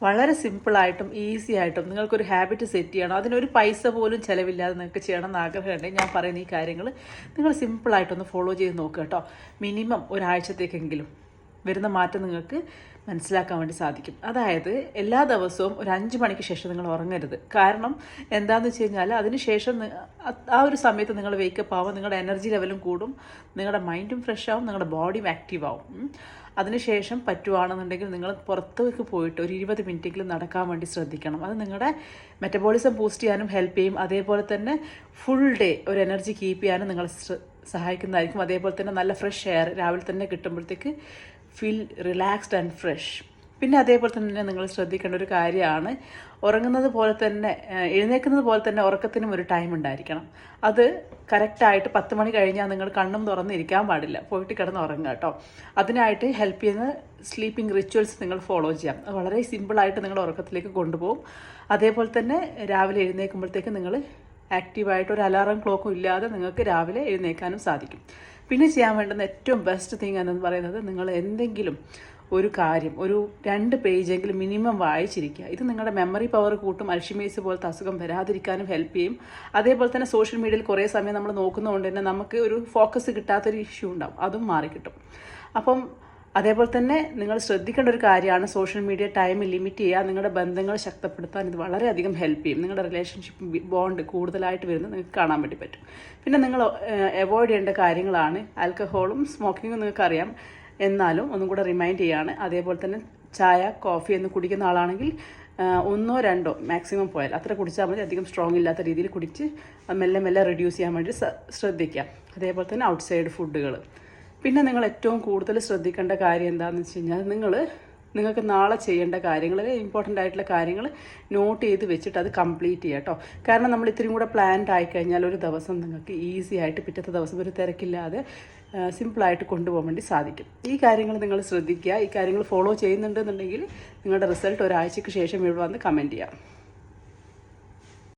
വളരെ സിമ്പിളായിട്ടും ഈസി ആയിട്ടും നിങ്ങൾക്കൊരു ഹാബിറ്റ് സെറ്റ് ചെയ്യണം, അതിനൊരു പൈസ പോലും ചിലവില്ലാതെ നിങ്ങൾക്ക് ചെയ്യണം എന്ന് ആഗ്രഹമുണ്ടെങ്കിൽ ഞാൻ പറയുന്ന ഈ കാര്യങ്ങൾ നിങ്ങൾ സിമ്പിളായിട്ടൊന്ന് ഫോളോ ചെയ്ത് നോക്കുക കേട്ടോ. മിനിമം ഒരാഴ്ചത്തേക്കെങ്കിലും വരുന്ന മാറ്റം നിങ്ങൾക്ക് മനസ്സിലാക്കാൻ വേണ്ടി സാധിക്കും. അതായത് എല്ലാ ദിവസവും ഒരു 5 മണിക്ക് ശേഷം നിങ്ങൾ ഉറങ്ങരുത്. കാരണം എന്താണെന്ന് വെച്ച് കഴിഞ്ഞാൽ അതിന് ശേഷം ആ ഒരു സമയത്ത് നിങ്ങൾ വേക്കപ്പ് ആവും, നിങ്ങളുടെ എനർജി ലെവലും കൂടും, നിങ്ങളുടെ മൈൻഡും ഫ്രഷ് ആവും, നിങ്ങളുടെ ബോഡിയും ആക്റ്റീവ് ആവും. അതിനുശേഷം പറ്റുവാണെന്നുണ്ടെങ്കിൽ നിങ്ങൾ പുറത്തേക്ക് പോയിട്ട് ഒരു 20 മിനിറ്റെങ്കിലും നടക്കാൻ വേണ്ടി ശ്രദ്ധിക്കണം. അത് നിങ്ങളുടെ മെറ്റബോളിസം ബൂസ്റ്റ് ചെയ്യാനും ഹെൽപ്പ് ചെയ്യും. അതേപോലെ തന്നെ ഫുൾ ഡേ ഒരു എനർജി കീപ്പ് ചെയ്യാനും നിങ്ങൾ സഹായിക്കുന്നതായിരിക്കും. അതേപോലെ തന്നെ നല്ല ഫ്രഷ് എയർ രാവിലെ തന്നെ കിട്ടുമ്പോഴത്തേക്ക് ഫീൽ റിലാക്സ്ഡ് ആൻഡ് ഫ്രഷ്. പിന്നെ അതേപോലെ തന്നെ നിങ്ങൾ ശ്രദ്ധിക്കേണ്ട ഒരു കാര്യമാണ്, ഉറങ്ങുന്നത് പോലെ തന്നെ എഴുന്നേൽക്കുന്നത് പോലെ തന്നെ ഉറക്കത്തിനും ഒരു ടൈം ഉണ്ടായിരിക്കണം. അത് കറക്റ്റായിട്ട് 10 മണി കഴിഞ്ഞാൽ നിങ്ങൾ കണ്ണും തുറന്നിരിക്കാൻ പാടില്ല, പോയിട്ട് കിടന്ന് ഉറങ്ങുക കേട്ടോ. അതിനായിട്ട് ഹെൽപ്പ് ചെയ്യുന്ന സ്ലീപ്പിംഗ് റിച്വൽസ് നിങ്ങൾ ഫോളോ ചെയ്യാം. അത് വളരെ സിമ്പിളായിട്ട് നിങ്ങളുടെ ഉറക്കത്തിലേക്ക് കൊണ്ടുപോകും. അതേപോലെ തന്നെ രാവിലെ എഴുന്നേൽക്കുമ്പോഴത്തേക്ക് നിങ്ങൾ ആക്റ്റീവായിട്ട് ഒരു അലാറം ക്ലോക്കും ഇല്ലാതെ നിങ്ങൾക്ക് രാവിലെ എഴുന്നേൽക്കാനും സാധിക്കും. പിന്നെ ചെയ്യാൻ വേണ്ടുന്ന ഏറ്റവും ബെസ്റ്റ് തിങ് എന്ന് പറയുന്നത്, നിങ്ങൾ എന്തെങ്കിലും ഒരു കാര്യം ഒരു 2 പേജെങ്കിലും മിനിമം വായിച്ചിരിക്കുക. ഇത് നിങ്ങളുടെ മെമ്മറി പവർ കൂട്ടും, അൽഷിമേഴ്സ് പോലത്തെ അസുഖം വരാതിരിക്കാനും ഹെൽപ്പ് ചെയ്യും. അതേപോലെ തന്നെ സോഷ്യൽ മീഡിയയിൽ കുറേ സമയം നമ്മൾ നോക്കുന്നതുകൊണ്ട് തന്നെ നമുക്ക് ഒരു ഫോക്കസ് കിട്ടാത്തൊരു ഇഷ്യൂ ഉണ്ടാവും, അതും മാറിക്കിട്ടും. അപ്പം അതേപോലെ തന്നെ നിങ്ങൾ ശ്രദ്ധിക്കേണ്ട ഒരു കാര്യമാണ്, സോഷ്യൽ മീഡിയ ടൈം ലിമിറ്റ് ചെയ്യുക. നിങ്ങളുടെ ബന്ധങ്ങൾ ശക്തിപ്പെടുത്താൻ ഇത് വളരെയധികം ഹെൽപ്പ് ചെയ്യും. നിങ്ങളുടെ റിലേഷൻഷിപ്പ് ബോണ്ട് കൂടുതലായിട്ട് വരുന്നത് നിങ്ങൾക്ക് കാണാൻ വേണ്ടി പറ്റും. പിന്നെ നിങ്ങൾ അവോയ്ഡ് ചെയ്യേണ്ട കാര്യങ്ങളാണ് ആൽക്കഹോളും സ്മോക്കിങ്ങും. നിങ്ങൾക്കറിയാം, എന്നാലും ഒന്നും കൂടെ റിമൈൻഡ് ചെയ്യുകയാണ്. അതേപോലെ തന്നെ ചായ കോഫി എന്ന് കുടിക്കുന്ന ആളാണെങ്കിൽ 1 or 2 മാക്സിമം പോയാൽ അത്ര കുടിച്ചാൽ മതി. അധികം സ്ട്രോങ് ഇല്ലാത്ത രീതിയിൽ കുടിച്ച് മെല്ലെ മെല്ലെ റിഡ്യൂസ് ചെയ്യാൻ വേണ്ടി ശ്രദ്ധിക്കാം. അതേപോലെ തന്നെ ഔട്ട്സൈഡ് ഫുഡുകൾ. പിന്നെ നിങ്ങൾ ഏറ്റവും കൂടുതൽ ശ്രദ്ധിക്കേണ്ട കാര്യം എന്താണെന്ന് വെച്ച് കഴിഞ്ഞാൽ, നിങ്ങൾക്ക് നാളെ ചെയ്യേണ്ട കാര്യങ്ങൾ, ഇമ്പോർട്ടൻ്റ് ആയിട്ടുള്ള കാര്യങ്ങൾ നോട്ട് ചെയ്ത് വെച്ചിട്ട് അത് കംപ്ലീറ്റ് ചെയ്യുക കേട്ടോ. കാരണം നമ്മൾ ഇത്രയും കൂടെ പ്ലാൻഡ് ആയിക്കഴിഞ്ഞാൽ ഒരു ദിവസം നിങ്ങൾക്ക് ഈസി ആയിട്ട് പിറ്റത്തെ ദിവസം ഒരു തിരക്കില്ലാതെ സിമ്പിളായിട്ട് കൊണ്ടുപോകാൻ വേണ്ടി സാധിക്കും. ഈ കാര്യങ്ങൾ നിങ്ങൾ ശ്രദ്ധിക്കുക. ഈ കാര്യങ്ങൾ ഫോളോ ചെയ്യുന്നുണ്ടെന്നുണ്ടെങ്കിൽ നിങ്ങളുടെ റിസൾട്ട് ഒരാഴ്ചയ്ക്ക് ശേഷം ഇവിടെ വന്ന് കമൻറ്റ് ചെയ്യാം.